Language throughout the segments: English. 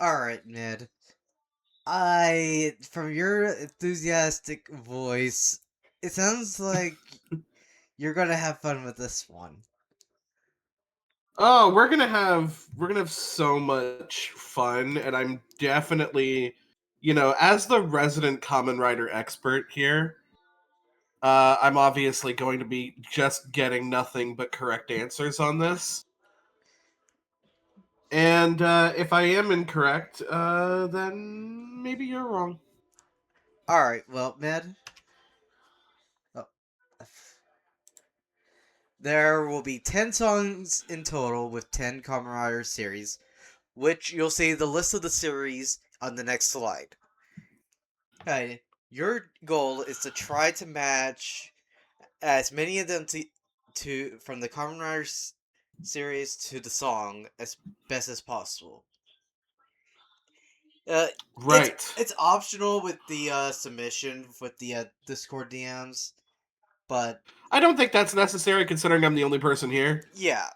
Alright, Ned. From your enthusiastic voice, it sounds like you're gonna have fun with this one. Oh, we're gonna have so much fun, and I'm definitely, as the resident Kamen Rider expert here, I'm obviously going to be just getting nothing but correct answers on this. And if I am incorrect, then maybe you're wrong. Alright, well, Ned. Oh, there will be 10 songs in total with 10 Kamen Rider series, which you'll see the list of the series on the next slide. Okay, your goal is to try to match as many of them to from the Kamen Rider series to the song as best as possible. Uh, it's Right. it's optional with the submission with the Discord DMs, but I don't think that's necessary considering I'm the only person here. yeah,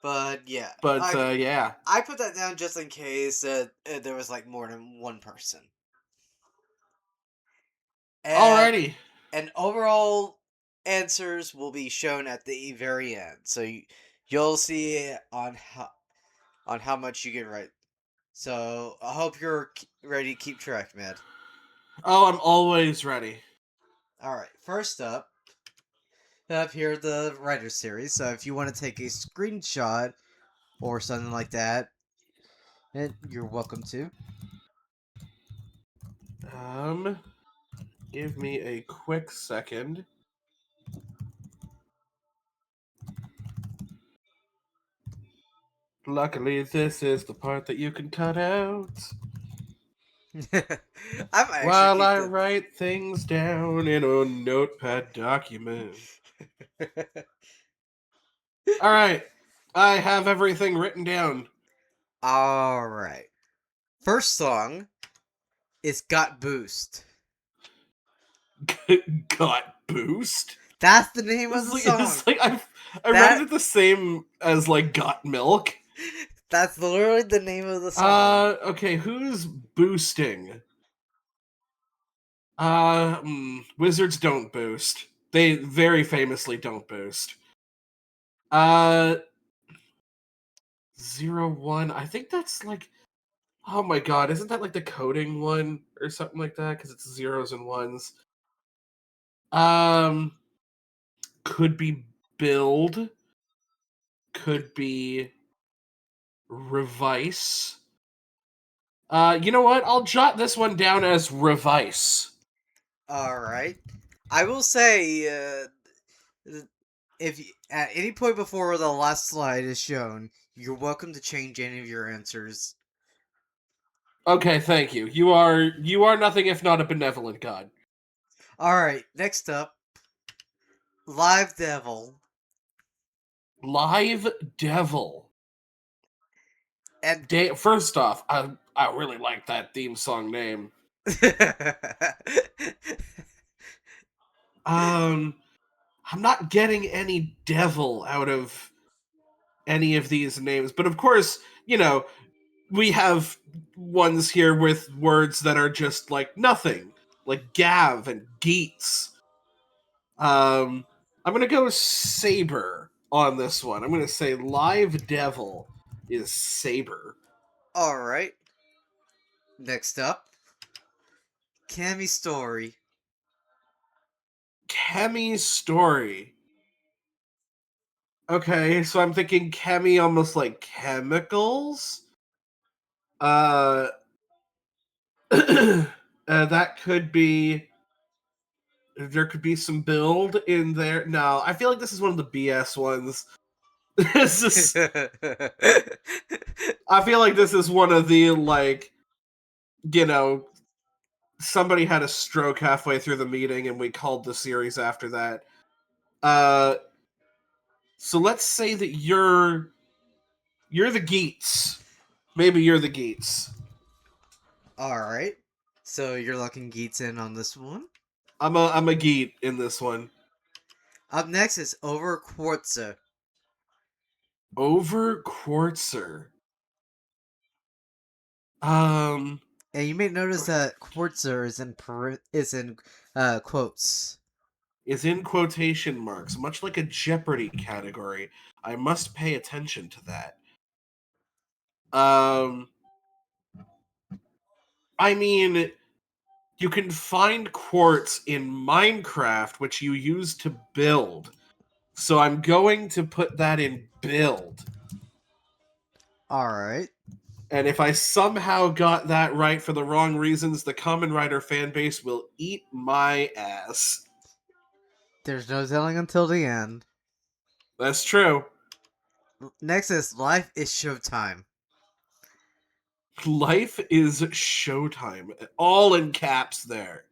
but yeah, But I yeah. I put that down just in case there was like more than one person, and Alrighty. overall answers will be shown at the very end, so you'll see on how much you get right. So I hope you're ready to keep track, Matt. Oh, I'm always ready. All right, first up here the writer series. So if you want to take a screenshot or something like that, you're welcome to. Um, Give me a quick second. Luckily, this is the part that you can cut out I'm actually while keep I the. write things down in a notepad document. All right, I have everything written down. All right. First song is "Got Boost." Got boost. That's the name of the song. I read That it the same as like got milk. that's literally the name of the song. Okay, who's boosting? Wizards don't boost. They very famously don't boost. Uh, 01. I think that's like, oh my god, isn't that like the coding one or something like that? Because it's zeros and ones. Um, could be build. Could be revise. You know what? I'll jot this one down as revise. All right. I will say, if at any point before the last slide is shown, you're welcome to change any of your answers. Okay, thank you. You are nothing if not a benevolent god. All right. Next up, Live Devil, Live Devil. and First off, I really like that theme song name. Um, I'm not getting any devil out of any of these names, but of course, we have ones here with words that are just like nothing, like Gav and Geets. I'm gonna go Saber on this one. I'm gonna say Live Devil is Saber. all right. Next up, Cammy Story. Kemi's story. Okay, so I'm thinking chemi almost like chemicals. Uh, that could be. There could be some build in there. No, I feel like this is one of the BS ones. This is. I feel like this is one of the like, you know, somebody had a stroke halfway through the meeting, and we called the series after that. Uh, so let's say that you're the Geets. Maybe you're the Geets. All right. So you're locking Geets in on this one. I'm a Geet in this one. Up next is Over Quartzer. Over Quartzer. Um, And you may notice that Quartzer is in quotes. is in quotation marks, much like a Jeopardy category. I must pay attention to that. Um, I mean, you can find quartz in Minecraft, which you use to build. So I'm going to put that in build. All right. And if I somehow got that right for the wrong reasons, the Kamen Rider fan base will eat my ass. There's no telling until the end. That's true. Next is Life is Showtime. Life is showtime. All in caps there.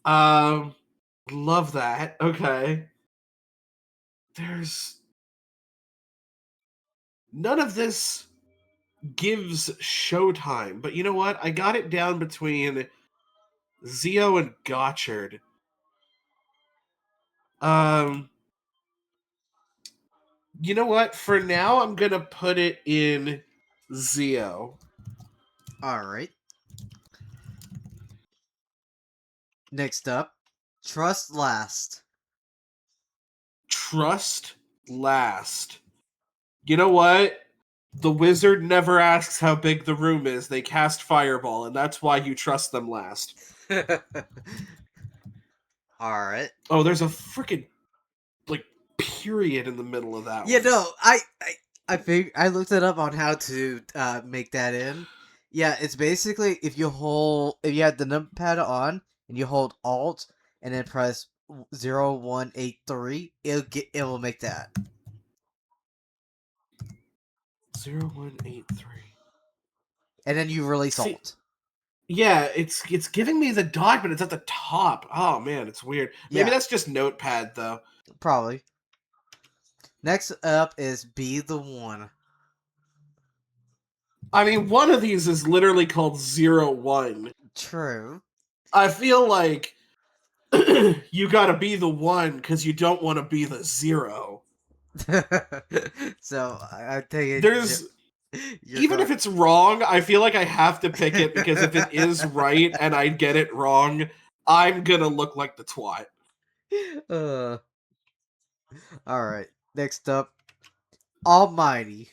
Um, love that. Okay. There's none of this gives showtime, but you know what? I got it down between Zio and Gotchard. Um, you know what? For now, I'm gonna put it in Zio. All right. Next up, Trust Last. Trust last. You know what? The wizard never asks how big the room is. They cast fireball, and that's why you trust them last. All right. Oh, there's a freaking like period in the middle of that Yeah, one. no, I looked it up on how to make that in. Yeah, it's basically if you have the numpad on and you hold Alt and then press 0183, it will make that. 0183. And then you release See, Alt. yeah, it's giving me the dot, but it's at the top. Oh man, it's weird. Maybe Yeah, that's just Notepad though. probably. Next up is Be the One. I mean, one of these is literally called 01. True. I feel like you gotta be the one because you don't want to be the zero. So I take There's it you're even if correct. it's wrong, I feel like I have to pick it because if it is right and I get it wrong, I'm gonna look like the twat. uh, all right. Next up, Almighty.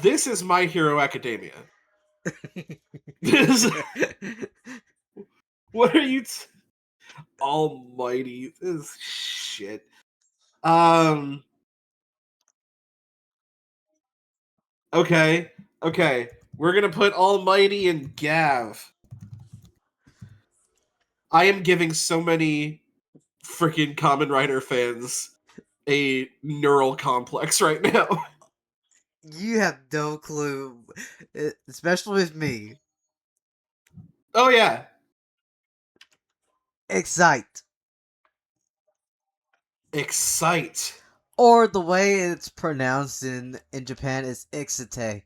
This is My Hero Academia. This, what are you? Almighty, this shit. Um. Okay. Okay. We're gonna put Almighty and Gav. I am giving so many freaking Kamen Rider fans a neural complex right now. You have no clue, especially with me. Oh yeah, Excite, Excite, or the way it's pronounced in Japan is Ixite.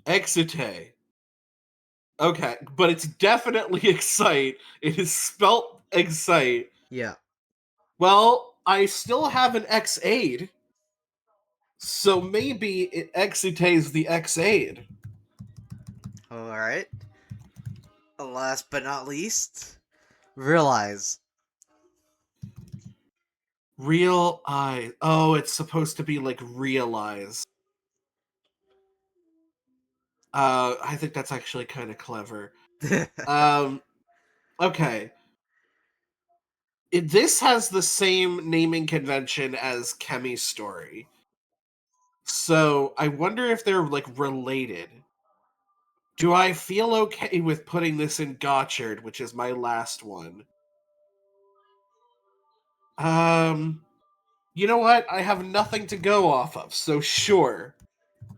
Excite. Okay, but it's definitely Excite. It is spelt Excite. Yeah. Well, I still have an X-Aid, so maybe it excites the X-Aid. All right. Last but not least, Realize. Real eyes. Oh, it's supposed to be like realize. I think that's actually kind of clever. Um, okay. This has the same naming convention as Kemi's story. So I wonder if they're like related. Do I feel okay with putting this in Gotchard, which is my last one? Um, you know what? I have nothing to go off of, so sure.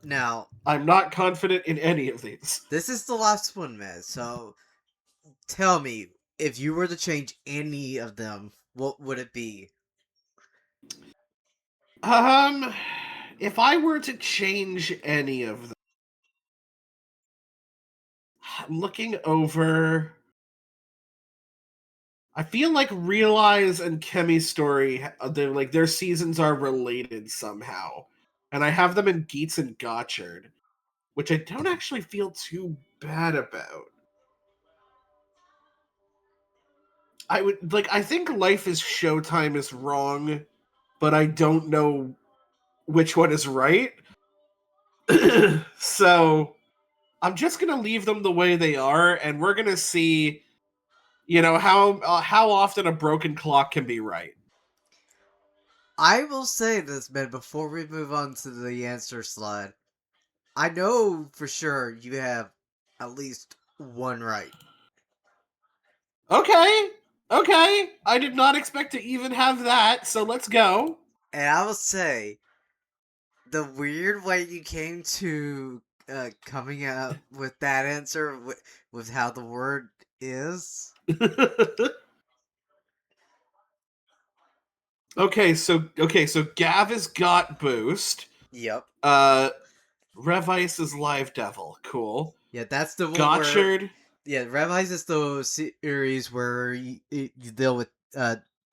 Now, I'm not confident in any of these. this is the last one, man. So tell me, if you were to change any of them, what would it be? Um, if I were to change any of them, I'm looking over. I feel like Realize and Kemi's story, they're like their seasons are related somehow. and I have them in Geets and Gotchard, which I don't actually feel too bad about. I would like. I think Life is Showtime is wrong, but I don't know which one is right. So I'm just gonna leave them the way they are, and we're gonna see, how often a broken clock can be right. I will say this, man, before we move on to the answer slide. I know for sure you have at least one right. Okay, okay. I did not expect to even have that, so let's go. And I will say, the weird way you came to coming up with that answer with how the word is. Okay, so Gav is got boost. Yep. Uh Revice is Live Devil. Cool. Yeah, that's the one where. Gotchard, Yeah, Rise is the series where you deal with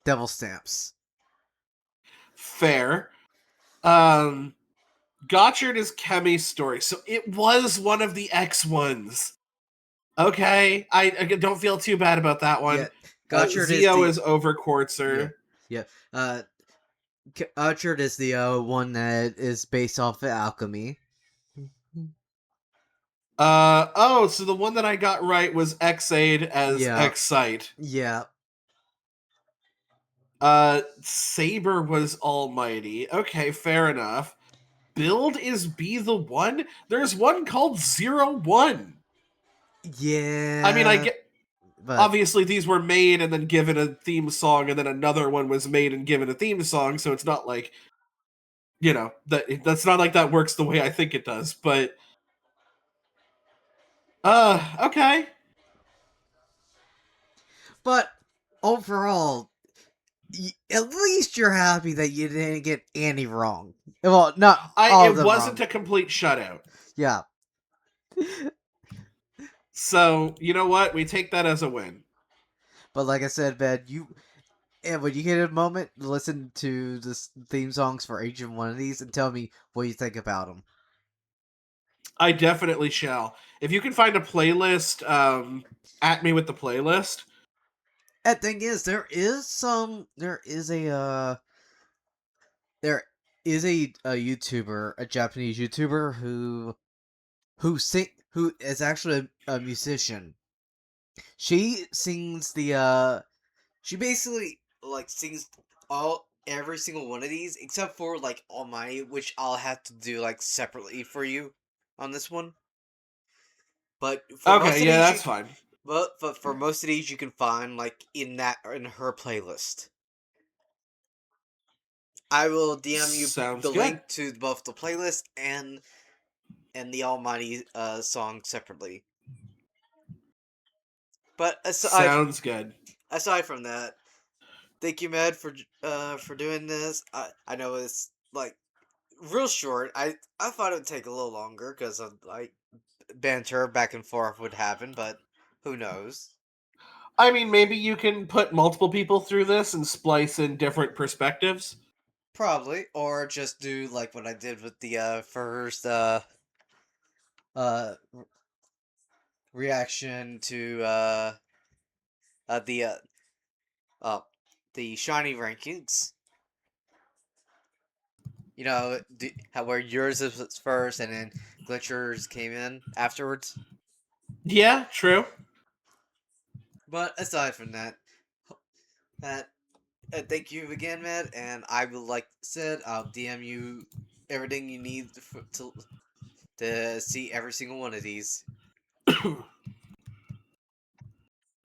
devil stamps. fair. Um Gotchard is Kemi's story. So it was one of the X ones. Okay. I don't feel too bad about that Yeah, one. Gotchard is Zio the. is Yeah, Overquartzer. yeah. Gotchard is the one that is based off of alchemy. So the one that I got right was Xaid as Yeah, Excite. yeah, Saber was Almighty. Okay, fair enough. Build is Be the One? There's one called 01. I mean, I yeah. get But obviously these were made and then given a theme song, and then another one was made and given a theme song, so it's not like, that's not like that works the way I think it does. But okay. but overall, at least you're happy that you didn't get any wrong. Well, not I all of It them wasn't wrong. a complete shutout. Yeah, So, you know what? We take that as a win. but like I said, man, and when you get a moment, listen to the theme songs for each one of these and tell me what you think about them. I definitely shall. If you can find a playlist, at me with the playlist. And thing is, there is a YouTuber, a Japanese YouTuber who is actually a musician. She sings she basically like sings all every single one of these except for like Almighty, which I'll have to do like separately for you on this one. But for most Okay, of yeah, these that's fine. but for most of these you can find like in her playlist. I will DM you Sounds the good. link to both the playlist and the Almighty song separately. But Sounds good. aside from that, thank you, Med, for doing this. I know it's like real short. I thought it would take a little longer because of like banter back and forth would happen, but who knows? I mean, maybe you can put multiple people through this and splice in different perspectives. Probably, or just do like what I did with the first uh reaction to the uh the shiny rankings. You know, how where yours is first and then Glitcher's came in afterwards. Yeah, true. But aside from that, that thank you again, Matt. And I will, like said, I'll DM you everything you need to see every single one of these.